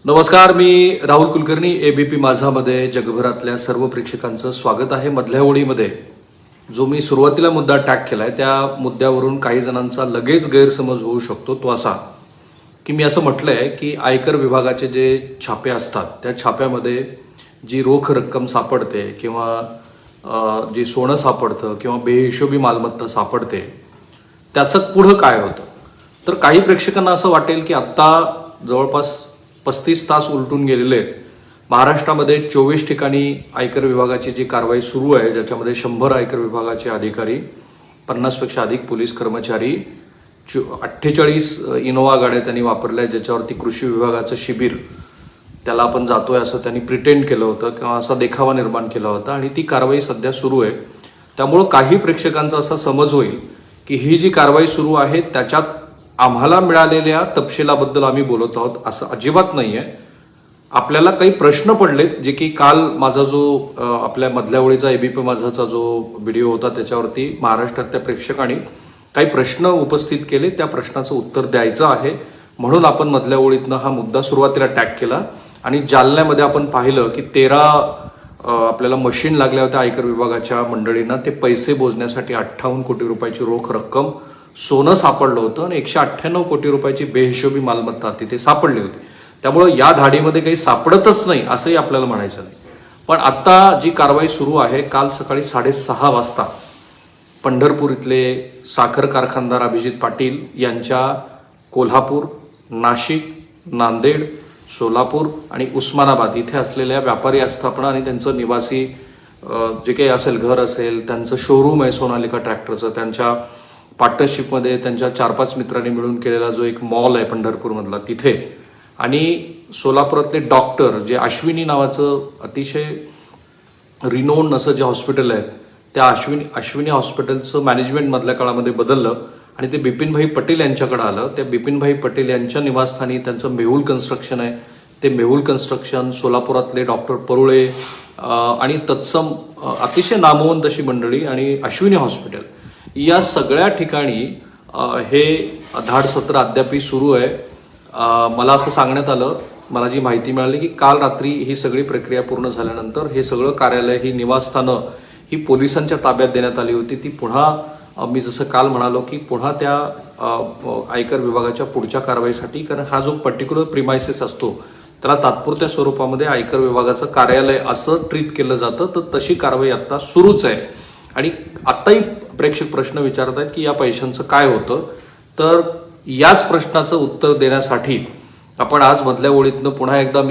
नमस्कार, मी राहुल कुलकर्णी. एबीपी माझामध्ये जगभरातल्या सर्व प्रेक्षकांचं स्वागत आहे. मधल्या ओळीमध्ये जो मी सुरुवातीला मुद्दा टॅग केलाय त्या मुद्द्यावरून काही जणांचा लगेच गैरसमज होऊ शकतो. तो असा की मी असं म्हटलंय की आयकर विभागाचे जे छापे असतात त्या छाप्यामध्ये जी रोख रक्कम सापडते किंवा जे सोनं सापडतं किंवा बेहिशोबी मालमत्ता सापडते त्याचं पुढं काय होतं. तर काही प्रेक्षकांना असं वाटेल की आत्ता जवळपास 35 तास उलटून गेलेले आहेत. महाराष्ट्रामध्ये 24 ठिकाणी आयकर विभागाची जी कारवाई सुरू आहे, ज्याच्यामध्ये 100 आयकर विभागाचे अधिकारी, 50पेक्षा अधिक पोलीस कर्मचारी, 48 इनोवा गाड्या त्यांनी वापरल्या, ज्याच्यावरती कृषी विभागाचं शिबिर त्याला आपण जातोय असं त्यांनी प्रिटेंड केलं होतं किंवा असा देखावा निर्माण केला होता आणि ती कारवाई सध्या सुरू आहे. त्यामुळं काही प्रेक्षकांचा असा समज होईल की ही जी कारवाई सुरू आहे त्याच्यात आम्हाला मिळालेल्या तपशिलाबद्दल आम्ही बोलत आहोत, असं अजिबात नाहीये. आपल्याला काही प्रश्न पडलेत जे की काल माझा जो आपल्या मधल्या ओळीचा एबीपी माझाचा जो व्हिडिओ होता त्याच्यावरती महाराष्ट्रातल्या प्रेक्षकांनी काही प्रश्न उपस्थित केले. त्या प्रश्नाचं उत्तर द्यायचं आहे म्हणून आपण मधल्या ओळीतनं हा मुद्दा सुरुवातीला टॅग केला. आणि जालन्यामध्ये आपण पाहिलं की 13 आपल्याला मशीन लागल्या होत्या आयकर विभागाच्या मंडळींना. ते पैसे मोजण्यासाठी 58 कोटी रुपयाची रोख रक्कम, सोनं सापडलं होतं आणि 198 कोटी रुपयाची बेहिशोबी मालमत्ता तिथे सापडली होती. त्यामुळं या धाडीमध्ये काही सापडतच नाही असंही आपल्याला म्हणायचं नाही. पण आता जी कारवाई सुरू आहे, काल सकाळी 6:30 वाजता पंढरपूर इथले साखर कारखानदार अभिजित पाटील यांच्या कोल्हापूर, नाशिक, नांदेड, सोलापूर आणि उस्मानाबाद इथे असलेल्या व्यापारी आस्थापना आणि त्यांचं निवासी जे काही असेल, घर असेल, त्यांचं शोरूम आहे सोनालिका ट्रॅक्टरचं, त्यांच्या पार्टनरशिपमध्ये त्यांच्या 4-5 मित्रांनी मिळून केलेला जो एक मॉल आहे पंढरपूरमधला तिथे, आणि सोलापुरातले डॉक्टर जे अश्विनी नावाचं अतिशय रिनोन असं जे हॉस्पिटल आहे त्या अश्विनी हॉस्पिटलचं मॅनेजमेंट मधल्या काळामध्ये बदललं आणि ते बिपिनभाई पटेल यांच्याकडे आलं. त्या बिपिनभाई पटेल यांच्या निवासस्थानी त्यांचं मेहुल कन्स्ट्रक्शन आहे. ते मेहुल कन्स्ट्रक्शन, सोलापुरातले डॉक्टर परुळे आणि तत्सम अतिशय नामवंत अशी मंडळी आणि अश्विनी हॉस्पिटल या सगळ्या ठिकाणी हे धाड सत्र अद्यापही सुरू आहे. मला असं सांगण्यात आलं, मला जी माहिती मिळाली की काल रात्री ही सगळी प्रक्रिया पूर्ण झाल्यानंतर हे सगळं कार्यालय, ही निवासस्थानं ही पोलिसांच्या ताब्यात देण्यात आली होती. ती पुन्हा मी जसं काल म्हणालो की पुन्हा त्या आयकर विभागाच्या पुढच्या कारवाईसाठी, कारण हा जो पर्टिक्युलर प्रिमायसेस असतो त्याला तात्पुरत्या स्वरूपामध्ये आयकर विभागाचं कार्यालय असं ट्रीट केलं जातं, तर तशी कारवाई आत्ता सुरूच आहे. आणि आत्ताही प्रेक्षक प्रश्न विचारत आहेत की या पैशांचं काय होतं. तर याच प्रश्नाचं उत्तर देण्यासाठी आपण आज मधल्या ओळीतनं पुन्हा एकदा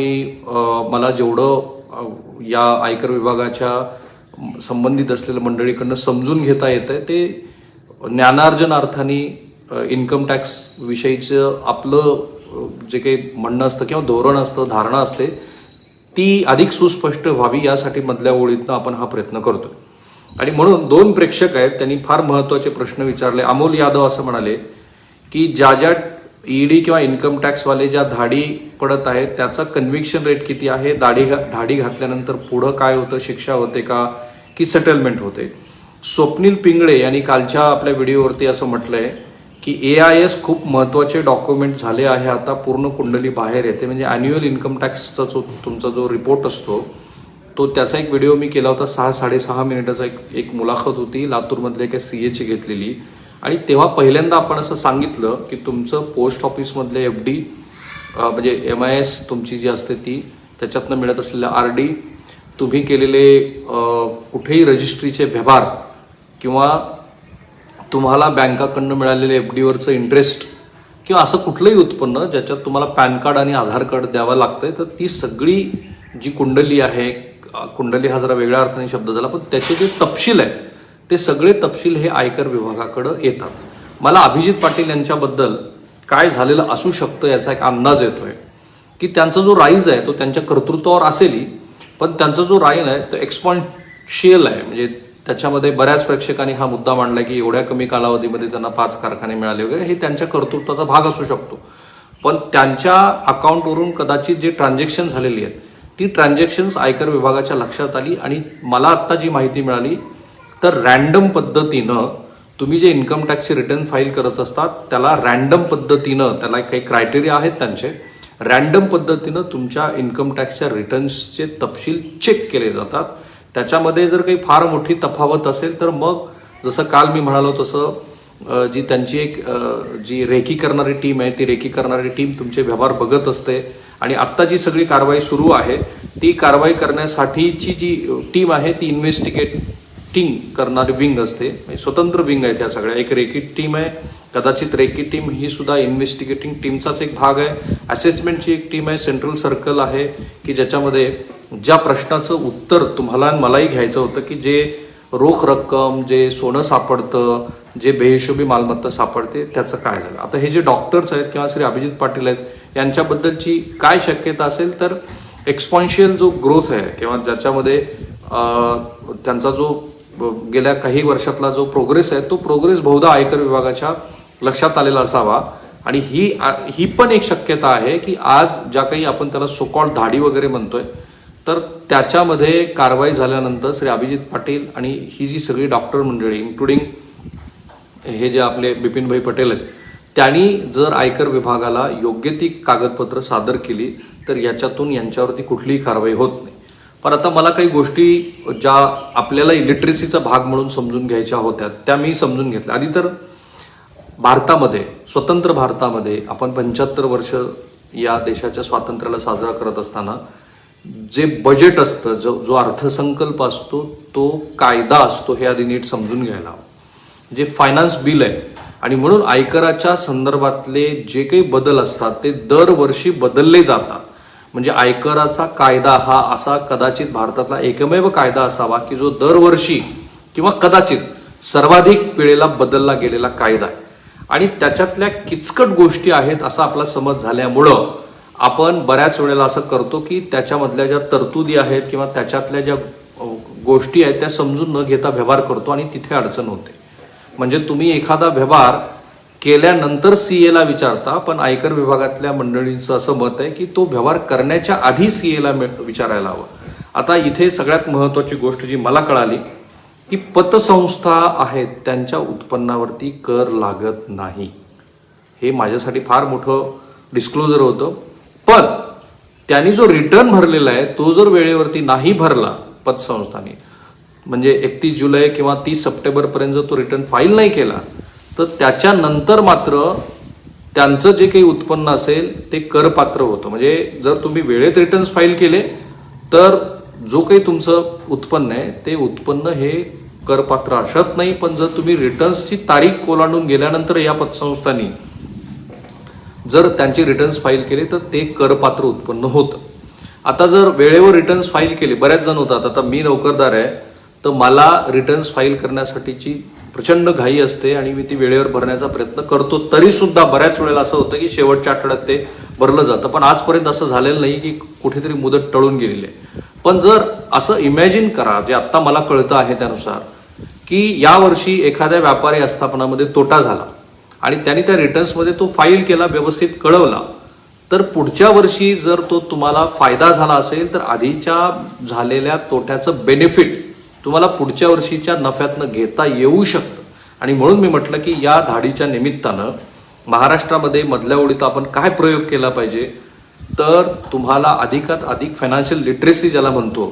मला जेवढं या आयकर विभागाच्या संबंधित असलेल्या मंडळीकडनं समजून घेता येतंय ते ज्ञानार्जनार्थाने इन्कम टॅक्स विषयीचं आपलं जे काही म्हणणं असतं किंवा धोरण असतं, धारणा असते, ती अधिक सुस्पष्ट व्हावी यासाठी मधल्या ओळीतनं आपण हा प्रयत्न करतोय. आणि म्हणून 2 प्रेक्षक आहेत, त्यांनी फार महत्त्वाचे प्रश्न विचारले. अमोल यादव असं म्हणाले की ज्या ईडी किंवा इन्कम टॅक्सवाले ज्या धाडी पडत आहेत त्याचा कन्व्हिक्शन रेट किती आहे, धाडी घातल्यानंतर पुढं काय होतं, शिक्षा होते का की सेटलमेंट होते. स्वप्नील पिंगळे यांनी कालच्या आपल्या व्हिडिओवरती असं म्हटलंय की AIS खूप महत्त्वाचे डॉक्युमेंट झाले आहे, आता पूर्ण कुंडली बाहेर येते. म्हणजे ॲन्युअल इन्कम टॅक्सचा तुमचा जो रिपोर्ट असतो तो त्याचा एक व्हिडिओ मी केला होता. 6-6.5 मिनिटाचा एक मुलाखत होती, लातूरमधल्या एका CAची घेतलेली. आणि तेव्हा पहिल्यांदा आपण असं सांगितलं की तुमचं पोस्ट ऑफिसमधले FD म्हणजे MIS तुमची जी असते ती, त्याच्यातनं मिळत असलेल्या RD, तुम्ही केलेले कुठेही रजिस्ट्रीचे व्यवहार किंवा तुम्हाला बँकाकडनं मिळालेले FDवरचं इंटरेस्ट किंवा असं कुठलंही उत्पन्न ज्याच्यात तुम्हाला पॅन कार्ड आणि आधार कार्ड द्यावं लागतंय, तर ती सगळी जी कुंडली आहे, कुंडली हा जरा वेगळ्या अर्थाने शब्द झाला, पण त्याचे जे तपशील आहेत ते सगळे तपशील हे आयकर विभागाकडं येतात. मला अभिजित पाटील यांच्याबद्दल काय झालेलं असू शकतं याचा एक अंदाज येतोय की त्यांचा जो राईज आहे तो त्यांच्या कर्तृत्वावर असेलही, पण त्यांचा जो राईज आहे तो एक्सपॉन्शियल आहे. म्हणजे त्याच्यामध्ये बऱ्याच प्रेक्षकांनी हा मुद्दा मांडला की एवढ्या कमी कालावधीमध्ये त्यांना 5 कारखाने मिळाले वगैरे, हे त्यांच्या कर्तृत्वाचा भाग असू शकतो. पण त्यांच्या अकाउंटवरून कदाचित जे ट्रान्झॅक्शन झालेली आहेत ती ट्रान्झॅक्शन्स आयकर विभागाच्या लक्षात आली. आणि मला आत्ता जी माहिती मिळाली तर रॅन्डम पद्धतीनं तुम्ही जे इन्कम टॅक्सचे रिटर्न फाईल करत असतात त्याला रॅन्डम पद्धतीनं, त्याला काही क्रायटेरिया आहेत त्यांचे, रॅन्डम पद्धतीनं तुमच्या इन्कम टॅक्सच्या रिटर्न्सचे तपशील चेक केले जातात. त्याच्यामध्ये जर काही फार मोठी तफावत असेल तर मग जसं काल मी म्हणालो तसं जी त्यांची एक जी रेकी करणारी टीम आहे ती रेकी करणारी टीम तुमचे व्यवहार बघत असते. आणि आत्ता जी सगळी कारवाई सुरू आहे ती कारवाई करण्यासाठीची जी टीम आहे ती इन्व्हेस्टिगेटिंग करणारी विंग असते, स्वतंत्र विंग आहे त्या सगळ्या. एक रेकी टीम आहे, कदाचित रेकी टीम ही सुद्धा इन्व्हेस्टिगेटिंग टीमचाच एक भाग आहे. असेसमेंटची एक टीम आहे, सेंट्रल सर्कल आहे की ज्याच्यामध्ये ज्या प्रश्नाचं उत्तर तुम्हाला मलाही घ्यायचं होतं की जे रोख रक्कम, जे सोनं सापडतं, जे बेहिशोबी मालमत्ता सापडते त्याचं काय झालं. आता हे जे डॉक्टर्स आहेत किंवा श्री अभिजित पाटील आहेत यांच्याबद्दलची काय शक्यता असेल तर एक्सपॉन्शियल जो ग्रोथ आहे किंवा ज्याच्यामध्ये त्यांचा जो गेल्या काही वर्षातला जो प्रोग्रेस आहे तो प्रोग्रेस बहुधा आयकर विभागाच्या लक्षात आलेला असावा. आणि ही पण एक शक्यता आहे की आज ज्या काही आपण त्याला सोकॉल धाडी वगैरे म्हणतोय तर त्याच्यामध्ये कारवाई झाल्यानंतर श्री अभिजित पाटील आणि ही जी सगळी डॉक्टर मंडळी इन्क्लुडिंग हे जे आपले बिपिनभाई पटेल आहेत त्यांनी जर आयकर विभागाला योग्य ती कागदपत्र सादर केली तर याच्यातून यांच्यावरती कुठलीही कारवाई होत नाही. पण आता मला काही गोष्टी ज्या आपल्याला इलिटरेसीचा भाग म्हणून समजून घ्यायच्या होत्या त्या मी समजून घेतल्या. आधी तर भारतामध्ये, स्वतंत्र भारतामध्ये आपण 75 वर्ष या देशाच्या स्वातंत्र्याला साजरा करत असताना जे बजेट असतं, जो अर्थसंकल्प असतो तो कायदा असतो हे आधी नीट समजून घ्यायला हवं. जे फायनान्स बिल आहे आणि म्हणून आयकराच्या संदर्भातले जे काही बदल असतात ते दरवर्षी बदलले जातात. म्हणजे आयकराचा कायदा हा असा कदाचित भारतातला एकमेव कायदा असावा की जो दरवर्षी किंवा कदाचित सर्वाधिक वेळेला बदलला गेलेला कायदा आहे. आणि त्याच्यातल्या किचकट गोष्टी आहेत असा आपला समज झाल्यामुळं आपण बऱ्याच वेळेला असं करतो की त्याच्यामधल्या ज्या तरतुदी आहेत किंवा त्याच्यातल्या ज्या गोष्टी आहेत त्या समजून न घेता व्यवहार करतो आणि तिथे अडचण होते. म्हणजे तुम्ही एखादा व्यवहार केल्यानंतर सीएला विचारता, पण आयकर विभागातल्या मंडळींचं असं मत आहे की तो व्यवहार करण्याच्या आधी सीएला विचारायला हवं. आता इथे सगळ्यात महत्त्वाची गोष्ट जी मला कळाली की पतसंस्था आहेत त्यांच्या उत्पन्नावरती कर लागत नाही. हे माझ्यासाठी फार मोठं डिस्क्लोजर होतं. पण त्यांनी जो रिटर्न भरलेला आहे तो जर वेळेवरती नाही भरला पतसंस्थांनी, म्हणजे 31 जुलै किंवा 30 सप्टेंबरपर्यंत जर तो रिटर्न फाईल नाही केला तर त्याच्यानंतर मात्र त्यांचं जे काही उत्पन्न असेल ते करपात्र होतं. म्हणजे जर तुम्ही वेळेत रिटर्न्स फाईल केले तर जो काही तुमचं उत्पन्न आहे ते उत्पन्न हे करपात्र असत नाही. पण जर तुम्ही रिटर्न्सची तारीख ओलांडून गेल्यानंतर या पतसंस्थांनी जर त्यांचे रिटर्न्स फाईल केले तर ते करपात्र उत्पन्न होतं. आता जर वेळेवर रिटर्न्स फाईल केले, बऱ्याच जण होतात, आता मी नोकरदार आहे तर मला रिटर्न्स फाईल करण्यासाठीची प्रचंड घाई असते आणि मी ती वेळेवर भरण्याचा प्रयत्न करतो, तरी सुद्धा बऱ्याच वेळेला असं होतं की शेवटच्या आठवड्यात ते भरलं जातं. पण आजपर्यंत असं झालेलं नाही की कुठेतरी मुदत टळून गेलेली आहे. पण जर असं इमॅजिन करा, जे आत्ता मला कळतं आहे त्यानुसार, की यावर्षी एखाद्या व्यापारी आस्थापनामध्ये तोटा झाला आणि त्यांनी त्या रिटर्न्समध्ये तो फाईल केला, व्यवस्थित कळवला, तर पुढच्या वर्षी जर तो तुम्हाला फायदा झाला असेल तर आधीच्या झालेल्या तोट्याचं बेनिफिट तुम्हाला पुढच्या वर्षीच्या नफ्यातनं घेता येऊ शकतं. आणि म्हणून मी म्हटलं की या धाडीच्या निमित्तानं महाराष्ट्रामध्ये मधल्या ओळीत आपण काय प्रयोग केला पाहिजे, तर तुम्हाला अधिकात अधिक फायनान्शियल लिटरेसी ज्याला म्हणतो,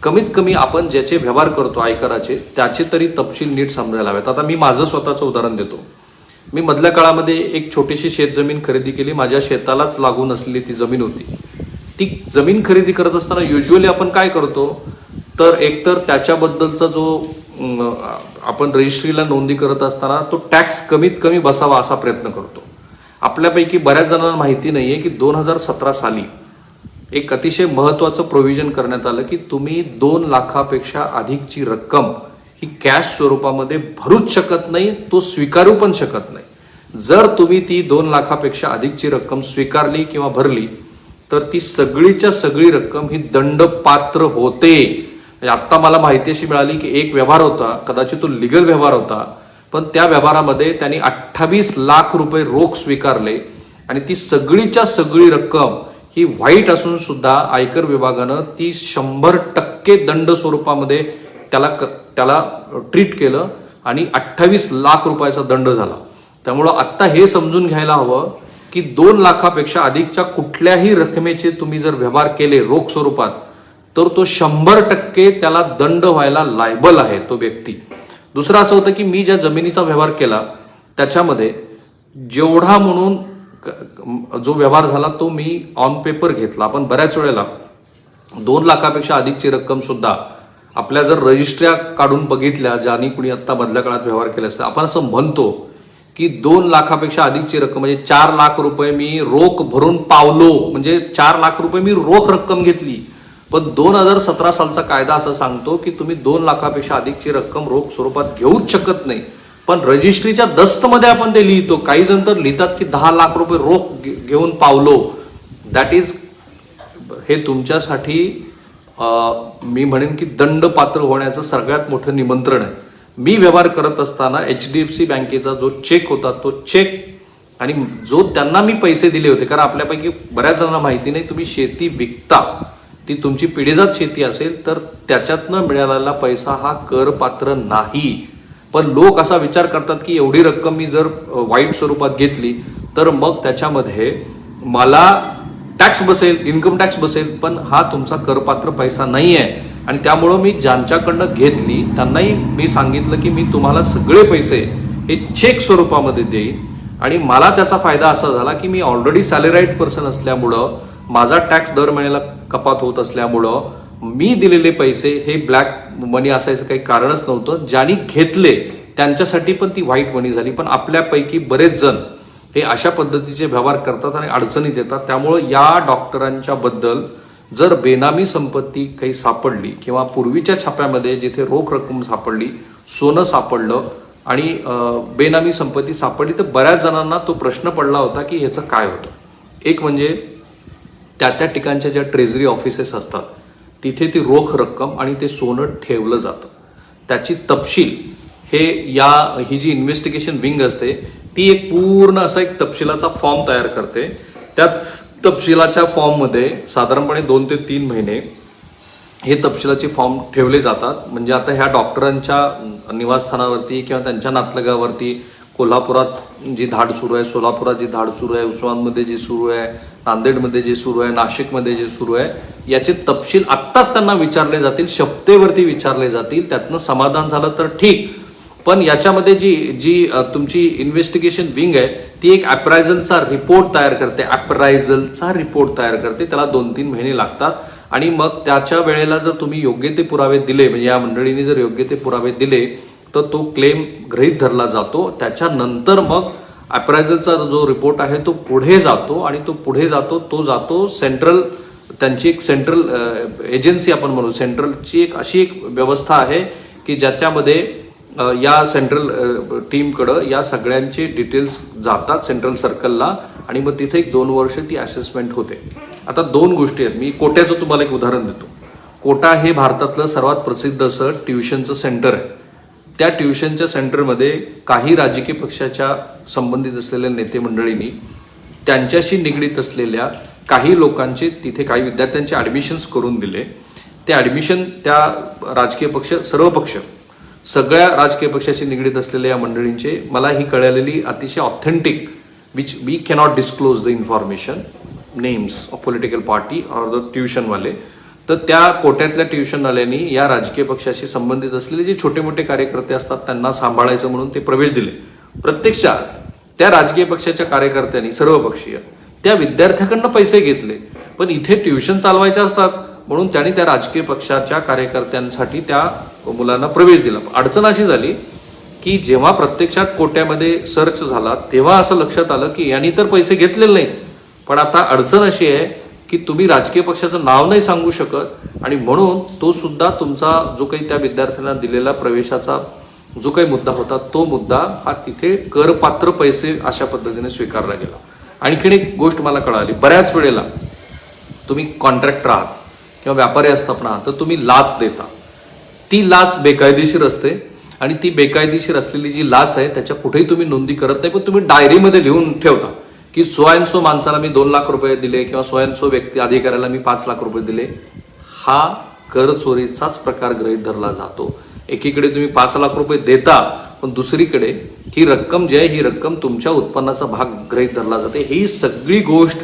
कमीत कमी आपण ज्याचे व्यवहार करतो आयकराचे त्याचे तरी तपशील नीट समजायला हवेत. आता मी माझं स्वतःचं उदाहरण देतो. मी मधल्या काळामध्ये एक छोटीशी शेतजमीन खरेदी केली. माझ्या शेतालाच लागून असलेली ती जमीन होती. ती जमीन खरेदी करत असताना युजली आपण काय करतो, तर एकतर त्याच्याबद्दलचा जो आपण रजिस्ट्रीला नोंदी करत असताना तो टॅक्स कमीत कमी बसावा असा प्रयत्न करतो. आपल्यापैकी बऱ्याच जणांना माहिती नाहीये की 2017 साली एक अतिशय महत्त्वाचं प्रोव्हिजन करण्यात आलं की तुम्ही 2 लाखापेक्षा अधिकची रक्कम ही कॅश स्वरूपामध्ये भरूच शकत नाही, तो स्वीकारू पण शकत नाही. जर तुम्ही ती 2 लाखापेक्षा अधिकची रक्कम स्वीकारली किंवा भरली तर ती सगळीच्या सगळी रक्कम ही दंडपात्र होते. आत्ता मला माहिती अशी मिळाली की एक व्यवहार होता, कदाचित तो लिगल व्यवहार होता, पण त्या व्यवहारामध्ये त्यांनी 28 लाख रुपये रोख स्वीकारले आणि ती सगळीच्या सगळी रक्कम ही व्हाईट असून सुद्धा आयकर विभागानं ती 100% दंड स्वरूपामध्ये त्याला ट्रीट केलं आणि 28 लाख रुपयाचा दंड झाला. त्यामुळं आत्ता हे समजून घ्यायला हवं की 2 लाखापेक्षा अधिकच्या कुठल्याही रकमेचे तुम्ही जर व्यवहार केले रोख स्वरूपात तर तो 100% त्याला दंड व्हायला लायबल आहे तो व्यक्ती. दुसरं असं होतं की मी ज्या जमिनीचा व्यवहार केला त्याच्यामध्ये जेवढा म्हणून जो व्यवहार झाला तो मी ऑन पेपर घेतला. आपण बऱ्याच वेळेला 2 लाखापेक्षा अधिकची रक्कम सुद्धा आपल्या जर रजिस्ट्र्या काढून बघितल्या ज्यांनी कुणी आत्ता मधल्या काळात व्यवहार केले असते आपण असं म्हणतो की 2 लाखापेक्षा अधिकची रक्कम म्हणजे 4 लाख रुपये मी रोख भरून पावलो, म्हणजे 4 लाख रुपये मी रोख रक्कम घेतली. पण 2017 सालचा कायदा असं सांगतो की तुम्ही 2 लाखापेक्षा अधिकची रक्कम रोख स्वरूपात घेऊच शकत नाही. पण रजिस्ट्रीच्या दस्तमध्ये आपण ते लिहितो. काही जण तर लिहितात की 10 लाख रुपये रोख घेऊन पावलो. दॅट इज हे तुमच्यासाठी मी म्हणेन की दंडपात्र होण्याचं सगळ्यात मोठं निमंत्रण आहे. मी व्यवहार करत असताना HDFC बँकेचा जो चेक होता तो चेक आणि जो त्यांना मी पैसे दिले होते, कारण आपल्यापैकी बऱ्याच जणांना माहिती नाही तुम्ही शेती विकता, ती तुमची पिढीजात शेती असेल तर त्याच्यातनं मिळालेला पैसा हा करपात्र नाही. पण लोक असा विचार करतात की एवढी रक्कम मी जर वाईट स्वरूपात घेतली तर मग त्याच्यामध्ये मला टॅक्स बसेल, इन्कम टॅक्स बसेल, पण हा तुमचा करपात्र पैसा नाही आहे. आणि त्यामुळं मी ज्यांच्याकडनं घेतली त्यांनाही मी सांगितलं की मी तुम्हाला सगळे पैसे हे चेक स्वरूपामध्ये देईन. आणि मला त्याचा फायदा असा झाला की मी ऑलरेडी सॅलराईड पर्सन असल्यामुळं माझा टॅक्स दर महिन्याला कपात होत असल्यामुळं मी दिलेले पैसे हे ब्लॅक मनी असायचं काही कारणच नव्हतं. ज्यांनी घेतले त्यांच्यासाठी पण ती व्हाईट मनी झाली. पण आपल्यापैकी बरेच जण हे अशा पद्धतीचे व्यवहार करतात आणि अडचणीत येतात. त्यामुळं या डॉक्टरांच्या बद्दल जर बेनामी संपत्ती काही सापडली किंवा पूर्वीच्या छाप्यामध्ये जिथे रोख रक्कम सापडली, सोनं सापडलं आणि बेनामी संपत्ती सापडली तर बऱ्याच जणांना तो प्रश्न पडला होता की ह्याचं काय होतं. एक म्हणजे त्या ठिकाणच्या ज्या ट्रेझरी ऑफिसेस असतात तिथे ती रोख रक्कम आणि ते सोनं ठेवलं जातं. त्याची तपशील ही जी इन्व्हेस्टिगेशन विंग असते ती एक पूर्ण असा एक तपशिलाचा फॉर्म तयार करते. त्या तपशिलाच्या फॉर्ममध्ये साधारणपणे 2 ते 3 महिने हे तपशिलाचे फॉर्म ठेवले जातात. म्हणजे आता ह्या डॉक्टरांच्या निवासस्थानावरती किंवा त्यांच्या नातलगावरती कोल्हापुरात जी धाड सुरू आहे, सोलापुरात जी धाड सुरू आहे, उस्मानाबादमध्ये जी सुरू आहे, नांदेडमध्ये जे सुरू आहे, नाशिकमध्ये जे सुरू आहे, याचे तपशील आत्ताच त्यांना विचारले जातील, शपथेवरती विचारले जातील. त्यातनं समाधान झालं तर ठीक. पण याच्यामध्ये जी तुमची इन्व्हेस्टिगेशन विंग आहे ती एक अप्रायझलचा रिपोर्ट तयार करते. त्याला 2-3 महिने लागतात. आणि मग त्याच्या वेळेला जर तुम्ही योग्य ते पुरावे दिले, म्हणजे या मंडळींनी जर योग्य ते पुरावे दिले तर तो क्लेम गृहीत धरला जातो. त्याच्यानंतर मग अप्रायझलचा जो रिपोर्ट आहे तो पुढे जातो आणि तो जातो सेंट्रल, त्यांची एक सेंट्रल एजन्सी आपण म्हणू, सेंट्रलची एक अशी एक व्यवस्था आहे की ज्याच्यामध्ये या सेंट्रल टीमकडं या सगळ्यांचे डिटेल्स जातात सेंट्रल सर्कलला आणि मग तिथे 1-2 वर्ष ती असेसमेंट होते. आता 2 गोष्टी आहेत. मी कोट्याचं तुम्हाला एक उदाहरण देतो. कोटा हे भारतातलं सर्वात प्रसिद्ध असं ट्युशनचं सेंटर आहे. त्या ट्युशनच्या सेंटरमध्ये काही राजकीय पक्षाच्या संबंधित असलेल्या नेते मंडळींनी त्यांच्याशी निगडीत असलेल्या काही लोकांचे तिथे काही विद्यार्थ्यांचे ॲडमिशन्स करून दिले. ते ॲडमिशन त्या राजकीय पक्ष, सर्व पक्ष, सगळ्या राजकीय पक्षाशी निगडीत असलेल्या या मंडळींचे मला ही कळालेली अतिशय authentic, which we cannot disclose the information, names of political party or the ट्युशनवाले. तर त्या कोट्यातल्या ट्युशनवाल्यांनी या राजकीय पक्षाशी संबंधित असलेले जे छोटे मोठे कार्यकर्ते असतात त्यांना सांभाळायचं म्हणून ते प्रवेश दिले. प्रत्यक्षात त्या राजकीय पक्षाच्या कार्यकर्त्यांनी, सर्वपक्षीय, त्या विद्यार्थ्याकडनं पैसे घेतले. पण इथे ट्युशन चालवायचे असतात म्हणून त्यांनी त्या राजकीय पक्षाच्या कार्यकर्त्यांसाठी त्या मुलांना प्रवेश दिला. अडचण अशी झाली की जेव्हा प्रत्यक्षात कोट्यामध्ये सर्च झाला तेव्हा असं लक्षात आलं की यांनी तर पैसे घेतलेले नाहीत. पण आता अडचण अशी आहे की तुम्ही राजकीय पक्षाचं नाव नाही सांगू शकत आणि म्हणून तो सुद्धा तुमचा जो काही त्या विद्यार्थ्यांना दिलेला प्रवेशाचा जो काही मुद्दा होता तो मुद्दा हा तिथे करपात्र पैसे अशा पद्धतीने स्वीकारला गेला. आणखीन एक गोष्ट मला कळाली, बऱ्याच वेळेला तुम्ही कॉन्ट्रॅक्टर आहात किंवा व्यापारी असताना आहात तर तुम्ही लाच देता. ती लाच बेकायदेशीर असते आणि ती बेकायदेशीर असलेली जी लाच आहे त्याच्या कुठेही तुम्ही नोंदी करत नाही, पण तुम्ही डायरीमध्ये लिहून ठेवता की सो अँड सो माणसाला मी 2 लाख रुपये दिले किंवा सो अँड सो व्यक्ती अधिकाऱ्याला मी 5 लाख रुपये दिले. हा कर चोरीचाच प्रकार गृहीत धरला जातो. एकीकडे तुम्ही 5 लाख रुपये देता पण दुसरीकडे ही रक्कम जी आहे ही रक्कम तुमच्या उत्पन्नाचा भाग गृहीत धरला जाते. ही सगळी गोष्ट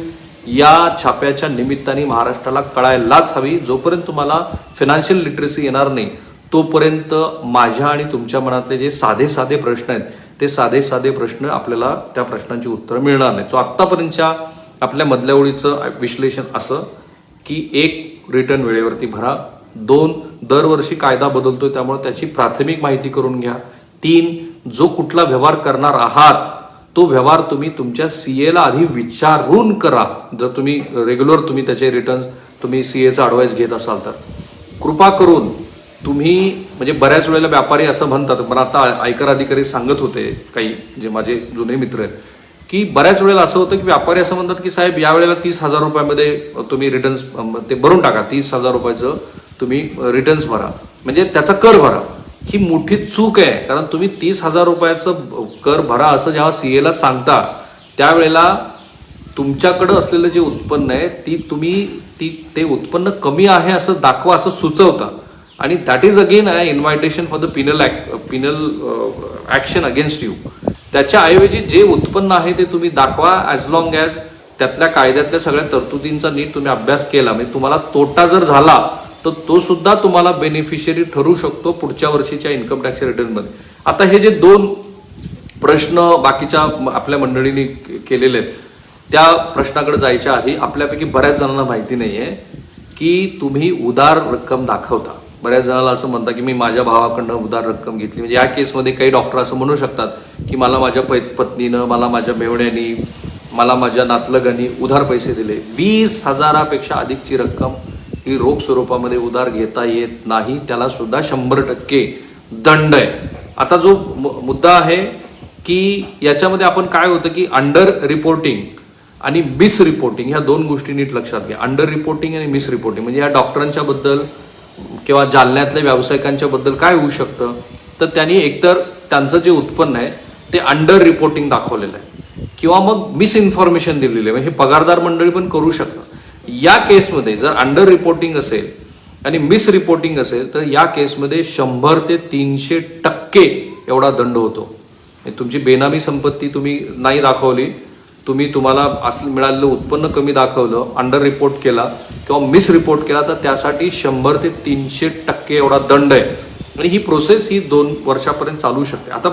या छाप्याच्या निमित्ताने महाराष्ट्राला कळायलाच हवी. जोपर्यंत तुम्हाला फायनान्शियल लिटरसी येणार नाही तोपर्यंत माझ्या आणि तुमच्या मनातले जे साधे साधे प्रश्न आहेत ते साधे साधे प्रश्न आपल्याला त्या प्रश्नांची उत्तरं मिळणार नाही. सो आत्तापर्यंतच्या आपल्या मधल्या ओळीचं विश्लेषण असं की 1 रिटर्न वेळेवरती भरा. 2 दरवर्षी कायदा बदलतोय त्यामुळे त्याची प्राथमिक माहिती करून घ्या. 3 जो कुठला व्यवहार करणार आहात तो व्यवहार तुम्ही तुमच्या सीएला आधी विचारून करा. जर तुम्ही रेग्युलर तुम्ही त्याचे रिटर्न्स तुम्ही सीएचा ॲडवाईस घेत असाल तर कृपा करून तुम्ही म्हणजे बऱ्याच वेळेला व्यापारी असं म्हणतात. मला आता आयकर अधिकारी सांगत होते काही जे माझे जुने मित्र आहेत की बऱ्याच वेळेला असं होतं की व्यापारी असं म्हणतात की साहेब या वेळेला 30,000 रुपयामध्ये तुम्ही रिटर्न्स ते भरून टाका. 30,000 रुपयाचं तुम्ही रिटर्न्स भरा म्हणजे त्याचा कर भरा. ही मोठी चूक आहे. कारण तुम्ही 30,000 रुपयाचं कर भरा असं जेव्हा सीएला सांगता त्यावेळेला तुमच्याकडं असलेलं जे उत्पन्न आहे ते उत्पन्न कमी आहे असं दाखवा असं सुचवता. आणि that is again invitation for the penal action against you. त्याच्या ऐवजी जे उत्पन्न आहे ते तुम्ही दाखवा ॲज लॉंग ॲज त्यातल्या कायद्यातल्या सगळ्या तरतुदींचा नीट तुम्ही अभ्यास केला. म्हणजे तुम्हाला तोटा जर झाला तर तो सुद्धा तुम्हाला बेनिफिशियरी ठरू शकतो पुढच्या वर्षीच्या इन्कम टॅक्स रिटर्नमध्ये. आता हे जे 2 प्रश्न बाकीच्या आपल्या मंडळींनी केलेले आहेत त्या प्रश्नाकडे जायच्या आधी आपल्यापैकी बऱ्याच जणांना माहिती नाही आहे की तुम्ही उदार रक्कम दाखवता. बऱ्याच जणांना असं म्हणतात की मी माझ्या भावाकडनं उदार रक्कम घेतली. म्हणजे या केसमध्ये काही डॉक्टर असं म्हणू शकतात की मला माझ्या पत्नीनं मला माझ्या मेवण्यानी मला माझ्या नातलगांनी उधार पैसे दिले. 20,000पेक्षा अधिकची रक्कम ही रोख स्वरूपामध्ये उधार घेता येत नाही. त्याला सुद्धा 100% दंड आहे. आता जो मुद्दा आहे की याच्यामध्ये आपण काय होतं की अंडर रिपोर्टिंग आणि मिस रिपोर्टिंग ह्या 2 गोष्टी नीट लक्षात घ्या. अंडर रिपोर्टिंग आणि मिस रिपोर्टिंग म्हणजे या डॉक्टरांच्या बद्दल किंवा जालन्यातल्या व्यावसायिकांच्या बद्दल काय होऊ शकतं तर त्यांनी एकतर त्यांचं जे उत्पन्न आहे ते अंडर रिपोर्टिंग दाखवलेलं आहे किंवा मग मिस इन्फॉर्मेशन दिलेली आहे. हे पगारदार मंडळी पण करू शकतात. या केसमध्ये जर अंडर रिपोर्टिंग असेल आणि मिस रिपोर्टिंग असेल तर या केसमध्ये 100 ते 300% एवढा दंड होतो. तुमची बेनामी संपत्ती तुम्ही नाही दाखवली, तुम्हाला असं मिळालेलं उत्पन्न कमी दाखवलं, अंडर रिपोर्ट केला किंवा मिस रिपोर्ट केला तर त्यासाठी 100 ते 300% एवढा दंड आहे. आणि ही प्रोसेस ही 2 वर्षापर्यंत चालू शकते. आता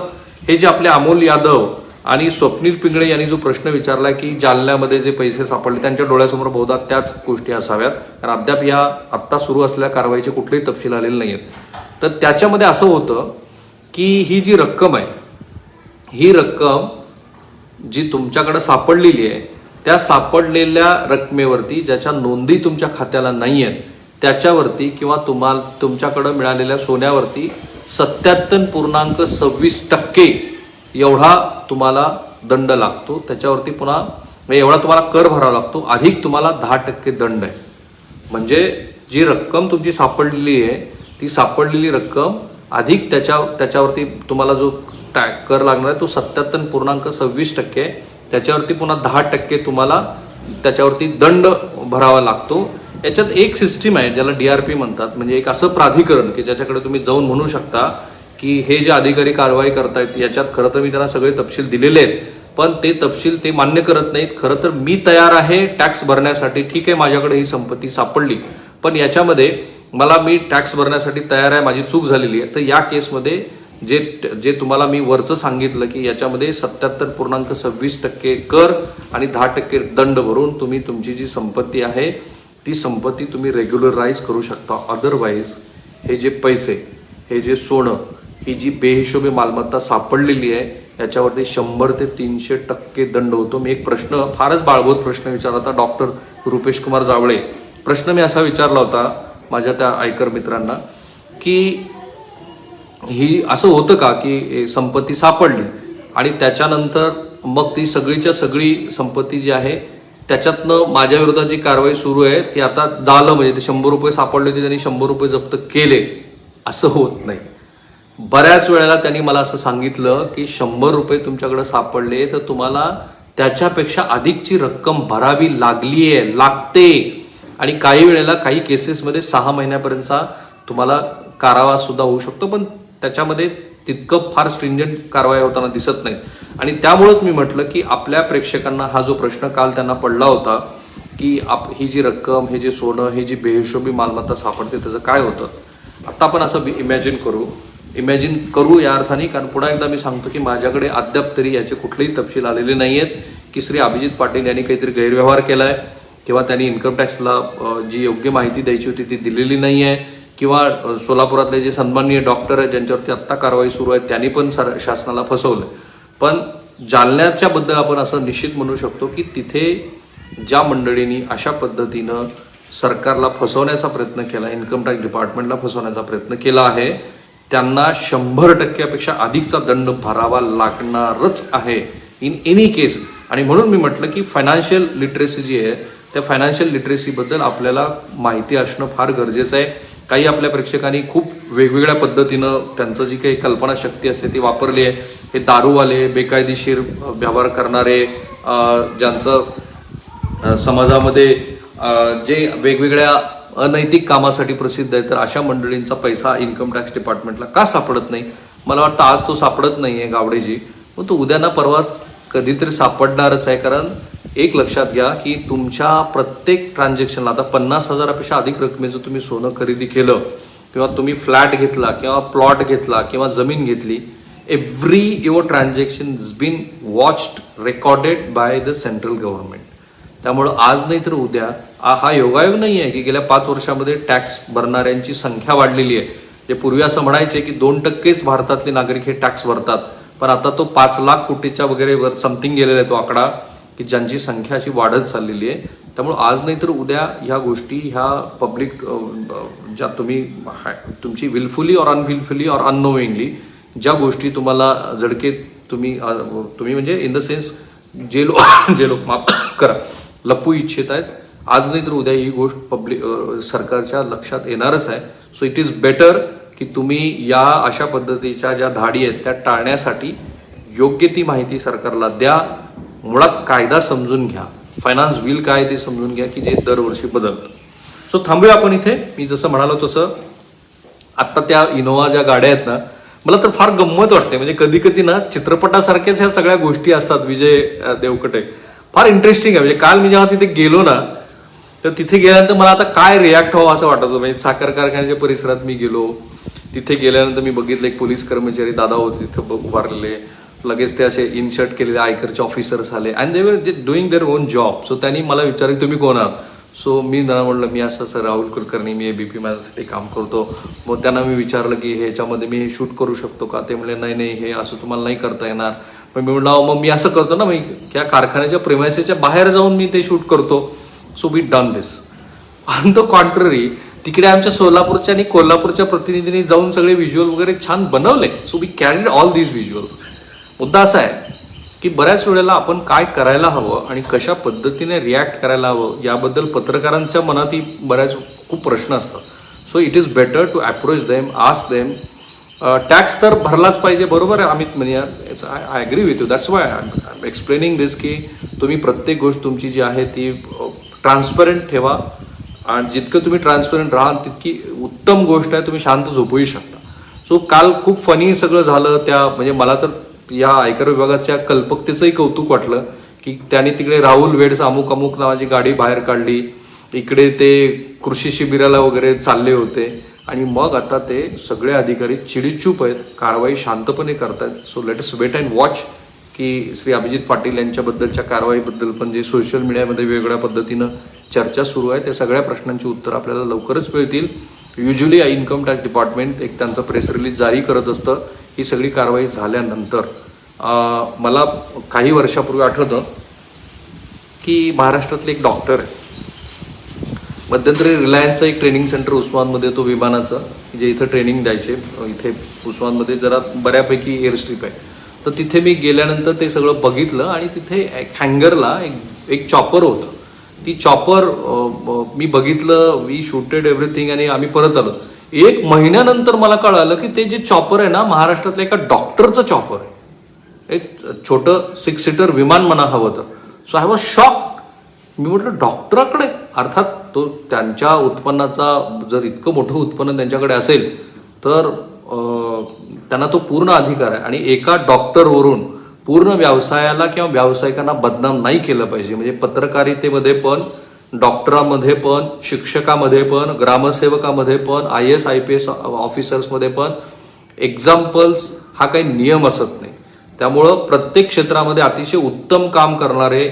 हे जे आपले अमोल यादव आणि स्वप्नील पिंगळे यांनी जो प्रश्न विचारला की जालन्यामध्ये जे पैसे सापडले त्यांच्या डोळ्यासमोर बहुधा त्याच गोष्टी असाव्यात. कारण अद्याप या आत्ता सुरू असलेल्या कारवाईचे कुठलेही तपशील आलेले नाही आहेत. तर त्याच्यामध्ये असं होतं की ही जी रक्कम आहे ही रक्कम जी तुमच्याकडे सापडलेली आहे त्या सापडलेल्या रकमेवरती ज्याच्या नोंदी तुमच्या खात्याला नाही आहेत त्याच्यावरती किंवा तुमच्याकडे मिळालेल्या सोन्यावरती 77.26% एवढा तुम्हाला दंड लागतो. त्याच्यावरती पुन्हा एवढा तुम्हाला कर भरावा लागतो. अधिक तुम्हाला 10% दंड आहे. म्हणजे जी रक्कम तुमची सापडलेली आहे ती सापडलेली रक्कम अधिक त्याच्यावरती तुम्हाला जो कर लागणार आहे तो 77.26% आहे. त्याच्यावरती पुन्हा 10% तुम्हाला त्याच्यावरती दंड भरावा लागतो. याच्यात एक सिस्टीम आहे ज्याला DRP म्हणतात. म्हणजे एक असं प्राधिकरण की ज्याच्याकडे तुम्ही जाऊन म्हणू शकता की हे जे अधिकारी कारवाई करतायत याच्यात खरं तर मी त्यांना सगळे तपशील दिलेले आहेत पण ते तपशील ते मान्य करत नाहीत. खरं तर मी तयार आहे टॅक्स भरण्यासाठी. ठीक आहे माझ्याकडे ही संपत्ती सापडली पण याच्यामध्ये मी टॅक्स भरण्यासाठी तयार आहे, माझी चूक झालेली आहे. तर या केसमध्ये जे तुम्हाला मी वरचं सांगितलं की याच्यामध्ये 77.26% कर आणि 10% दंड भरून तुम्ही तुमची जी संपत्ती आहे ती संपत्ती तुम्ही रेग्युलराईज करू शकता. अदरवाईज हे जे पैसे हे जे सोनं ही जी बेहिशोबी मालमत्ता सापडलेली आहे याच्यावरती 100 ते 300% दंड होतो. मी एक प्रश्न फारच बाळगोत प्रश्न विचारला होता डॉक्टर रुपेश कुमार जावळे. प्रश्न मी असा विचारला होता माझ्या त्या आयकर मित्रांना की ही असं होतं का की संपत्ती सापडली आणि त्याच्यानंतर मग ती सगळीच्या सगळी संपत्ती जी आहे त्याच्यातनं माझ्या विरोधात जी कारवाई सुरू आहे ती आता झालं म्हणजे ते 100 रुपये सापडले होते त्यांनी 100 रुपये जप्त केले असं होत नाही. बऱ्याच वेळेला त्यांनी मला असं सांगितलं की 100 रुपये तुमच्याकडे सापडले तर तुम्हाला त्याच्यापेक्षा अधिकची रक्कम भरावी लागते आणि काही वेळेला काही केसेसमध्ये 6 महिन्यापर्यंतचा तुम्हाला कारावास सुद्धा होऊ शकतो. पण त्याच्यामध्ये तितकं फार स्ट्रिंजंट कारवाई होताना दिसत नाही. आणि त्यामुळेच मी म्हटलं की आपल्या प्रेक्षकांना हा जो प्रश्न काल त्यांना पडला होता की ही जी रक्कम, हे जे सोनं, हे जी बेहिशोबी मालमत्ता सापडते त्याचं काय होतं, आता आपण असं इमॅजिन करू या अर्थाने. कारण पुन्हा एकदा मी सांगतो की माझ्याकडे अद्याप तरी याचे कुठलेही तपशील आलेले नाही आहेत की श्री अभिजित पाटील यांनी काहीतरी गैरव्यवहार केलाय किंवा त्यांनी इन्कम टॅक्सला जी योग्य माहिती द्यायची होती ती दिलेली नाही आहे, किंवा सोलापुरातले जे सन्माननीय डॉक्टर आहेत ज्यांच्यावरती आत्ता कारवाई सुरू आहे त्यांनी पण शासनाला फसवलं. पण जालन्याच्या बद्दल आपण असं निश्चित म्हणू शकतो की तिथे ज्या मंडळींनी अशा पद्धतीनं सरकारला फसवण्याचा प्रयत्न केला, इन्कम टॅक्स डिपार्टमेंटला फसवण्याचा प्रयत्न केला आहे, त्यांना 100%पेक्षा अधिकचा दंड भरावा लागणारच आहे इन एनी केस. आणि म्हणून मी म्हटलं की फायनान्शियल लिटरेसी जी आहे त्या फायनान्शियल लिटरेसीबद्दल आपल्याला माहिती असणं फार गरजेचं आहे. काही आपल्या प्रेक्षकांनी खूप वेगवेगळ्या पद्धतीनं त्यांचं जी काही कल्पनाशक्ती असते ती वापरली आहे. हे दारूवाले, बेकायदेशीर व्यवहार करणारे, ज्यांचं समाजामध्ये जे वेगवेगळ्या अनैतिक कामासाठी प्रसिद्ध आहे, तर अशा मंडळींचा पैसा इन्कम टॅक्स डिपार्टमेंटला का सापडत नाही? मला वाटतं आज तो सापडत नाही आहे गावडेजी, पण तो उद्या ना परवाच कधीतरी सापडणारच आहे. कारण एक लक्षात घ्या की तुमच्या प्रत्येक ट्रान्झॅक्शनला आता 50,000पेक्षा अधिक रकमेचं तुम्ही सोनं खरेदी केलं किंवा तुम्ही फ्लॅट घेतला किंवा प्लॉट घेतला किंवा जमीन घेतली, every your transaction is been watched, recorded by the central government. त्यामुळं आज नाही तर उद्या हा योगायोग नाही आहे की गेल्या 5 वर्षामध्ये टॅक्स भरणाऱ्यांची संख्या वाढलेली आहे. जे पूर्वी असं म्हणायचे की 2%च भारतातले नागरिक हे टॅक्स भरतात, पण आता तो 5 लाख कोटीच्या वगैरे वर समथिंग गेलेला आहे तो आकडा, की ज्यांची संख्या अशी वाढत चाललेली आहे. त्यामुळे आज नाही तर उद्या ह्या गोष्टी ह्या पब्लिक ज्या तुमची विलफुली और अनविलफुली और अननोविंगली ज्या गोष्टी तुम्हाला झडके तुम्ही म्हणजे इन द सेन्स जे लोक माफ करा लपू इच्छित आहेत, आज नाही तर उद्या ही गोष्ट सरकारच्या लक्षात येणारच आहे. सो इट इज बेटर की तुम्ही या अशा पद्धतीच्या ज्या धाडी आहेत त्या टाळण्यासाठी योग्य ती माहिती सरकारला द्या. मुळात कायदा समजून घ्या, फायनान्स बिल काय ते समजून घ्या की जे दरवर्षी बदलतं. सो थांबूया आपण इथे. मी जसं म्हणालो तसं आत्ता त्या इनोव्हा ज्या गाड्या आहेत ना, मला तर फार गंमत वाटते. म्हणजे कधी कधी ना चित्रपटासारख्याच ह्या सगळ्या गोष्टी असतात. विजय देवकटे फार इंटरेस्टिंग आहे. म्हणजे काल मी जेव्हा तिथे गेलो ना, तर तिथे गेल्यानंतर मला आता काय रिॲक्ट व्हावं असं वाटत होतं. म्हणजे साखर कारखान्याच्या परिसरात मी गेलो, तिथे गेल्यानंतर मी बघितलं एक पोलीस कर्मचारी दादा होते तिथं उभारलेले, लगेच ते असे इनशर्ट केलेले आयकरचे ऑफिसर्स आले अँड दे वर doing their own job. So त्यांनी मला विचारलं तुम्ही कोण आहात? सो मी त्यांना म्हटलं मी असं सर राहुल कुलकर्णी, मी ABP माझ्यासाठी काम करतो. मग त्यांना मी विचारलं की ह्याच्यामध्ये मी हे शूट करू शकतो का? ते म्हणले नाही नाही हे असं तुम्हाला नाही करता येणार. पण मी म्हटलं मग मी असं करतो ना, मी त्या कारखान्याच्या प्रेमायसेसच्या बाहेर जाऊन मी ते शूट करतो. So we done this. On the contrary तिकडे आमच्या सोलापूरच्या आणि कोल्हापूरच्या प्रतिनिधींनी जाऊन सगळे व्हिज्युअल वगैरे छान बनवले. So we carried all these visuals. मुद्दा असा आहे की बऱ्याच वेळेला आपण काय करायला हवं आणि कशा पद्धतीने रिॲक्ट करायला हवं याबद्दल पत्रकारांच्या मनातही खूप प्रश्न असतात. So it is better to approach them, ask them. Tax तर भरलाच पाहिजे, बरोबर आहे अमित म्हणे, I agree with you. That's why I am explaining this की तुम्ही प्रत्येक गोष्ट तुमची जी आहे ती ट्रान्सपरंट ठेवा. आणि जितकं तुम्ही ट्रान्सपरंट राहाल तितकी उत्तम गोष्ट आहे, तुम्ही शांत झोपूही शकता. सो काल खूप फनी सगळं झालं. म्हणजे मला तर या आयकर विभागाच्या कल्पकतेचंही कौतुक वाटलं की त्यांनी तिकडे राहुल वेड्स अमुक अमुक नावाची गाडी बाहेर काढली, इकडे ते कृषी शिबिराला वगैरे चालले होते आणि मग आता ते सगळे अधिकारी चिडीचूप आहेत, कारवाई शांतपणे करतात. So let us wait and watch की श्री अभिजित पाटील यांच्याबद्दलच्या कारवाईबद्दल पण जे सोशल मीडियामध्ये वेगवेगळ्या पद्धतीनं चर्चा सुरू आहे त्या सगळ्या प्रश्नांची उत्तरं आपल्याला लवकरच मिळतील. युजली इन्कम टॅक्स डिपार्टमेंट एक त्यांचं प्रेस रिलीज जारी करत असतं. ही सगळी कारवाई झाल्यानंतर मला काही वर्षापूर्वी आठवतं की महाराष्ट्रातले एक डॉक्टर आहे, मध्यंतरी रिलायन्सचं एक ट्रेनिंग सेंटर उस्मानमध्ये तो विमानाचं जे इथं ट्रेनिंग द्यायचे, इथे उस्मानमध्ये जरा बऱ्यापैकी एअर स्ट्रीप आहे. तर तिथे मी गेल्यानंतर ते सगळं बघितलं आणि तिथे एक हँगरला एक चॉपर होतं. ती चॉपर मी बघितलं, वी शूटेड एव्हरीथिंग आणि आम्ही परत आलो. 1 महिन्यानंतर मला कळालं की ते जे चॉपर आहे ना महाराष्ट्रातल्या एका डॉक्टरचं चॉपर आहे. एक छोटं 6 सीटर विमान म्हणा हवं तर. So I was shock. मी म्हटलं डॉक्टराकडे, अर्थात तो त्यांच्या उत्पन्नाचा जर इतकं मोठं उत्पन्न त्यांच्याकडे असेल तर त्यांना तो पूर्ण अधिकार आहे आणि एका डॉक्टरवरून पूर्ण व्यवसायाला किंवा व्यावसायिकांना बदनाम नाही केलं पाहिजे. म्हणजे पत्रकारितेमध्ये पण, डॉक्टरांमध्ये पण, शिक्षकामध्ये पण, ग्रामसेवकामध्ये पण, IAS IPS ऑफिसर्समध्ये पण एक्झाम्पल्स हा काही नियम असत नाही. त्यामुळं प्रत्येक क्षेत्रामध्ये अतिशय उत्तम काम करणारे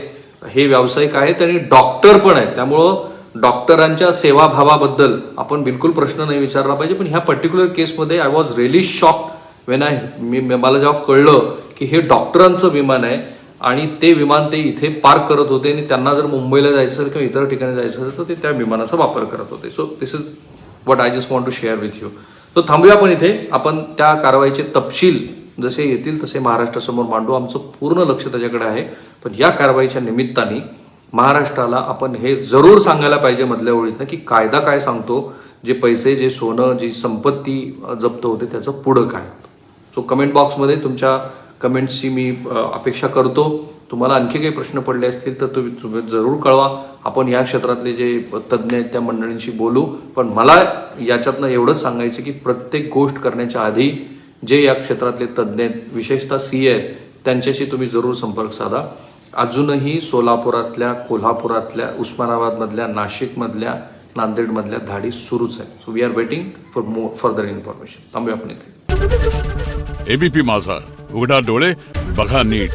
हे व्यावसायिक आहेत आणि डॉक्टर पण आहेत. त्यामुळं डॉक्टरांच्या सेवाभावाबद्दल आपण बिलकुल प्रश्न नाही विचारला पाहिजे. पण ह्या पर्टिक्युलर केसमध्ये I was really shocked Wien मला जेव्हा कळलं की हे डॉक्टरांचं विमान आहे आणि ते विमान ते इथे पार्क करत होते आणि त्यांना जर मुंबईला जायचं असेल किंवा इतर ठिकाणी जायचं असेल तर ते त्या विमानाचा वापर करत होते. So this is what I just want to share with you. तो थांबूया आपण इथे. आपण त्या कारवाईचे तपशील जसे येतील तसे महाराष्ट्रासमोर मांडू. आमचं पूर्ण लक्ष त्याच्याकडे आहे. पण या कारवाईच्या निमित्ताने महाराष्ट्राला आपण हे जरूर सांगायला पाहिजे मधल्या ओळीतनं की कायदा काय सांगतो, जे पैसे, जे सोनं, जी संपत्ती जप्त होते त्याचं पुढं काय. सो कमेंट बॉक्समध्ये तुमच्या कमेंट्सची मी अपेक्षा करतो. तुम्हाला आणखी काही प्रश्न पडले असतील तर तुम्ही जरूर कळवा. आपण या क्षेत्रातले जे तज्ज्ञ आहेत त्या मंडळींशी बोलू. पण मला याच्यातनं एवढंच सांगायचं की प्रत्येक गोष्ट करण्याच्या आधी जे या क्षेत्रातले तज्ज्ञ आहेत, विशेषतः CA आहेत, त्यांच्याशी तुम्ही जरूर संपर्क साधा. अजूनही सोलापुरातल्या, कोल्हापुरातल्या, उस्मानाबादमधल्या, नाशिकमधल्या, नांदेडमधल्या धाडी सुरूच आहे. So we are waiting for more further information. थांबूया आपण इथे. ABP माझा, उघडा डोळे बघा नीट.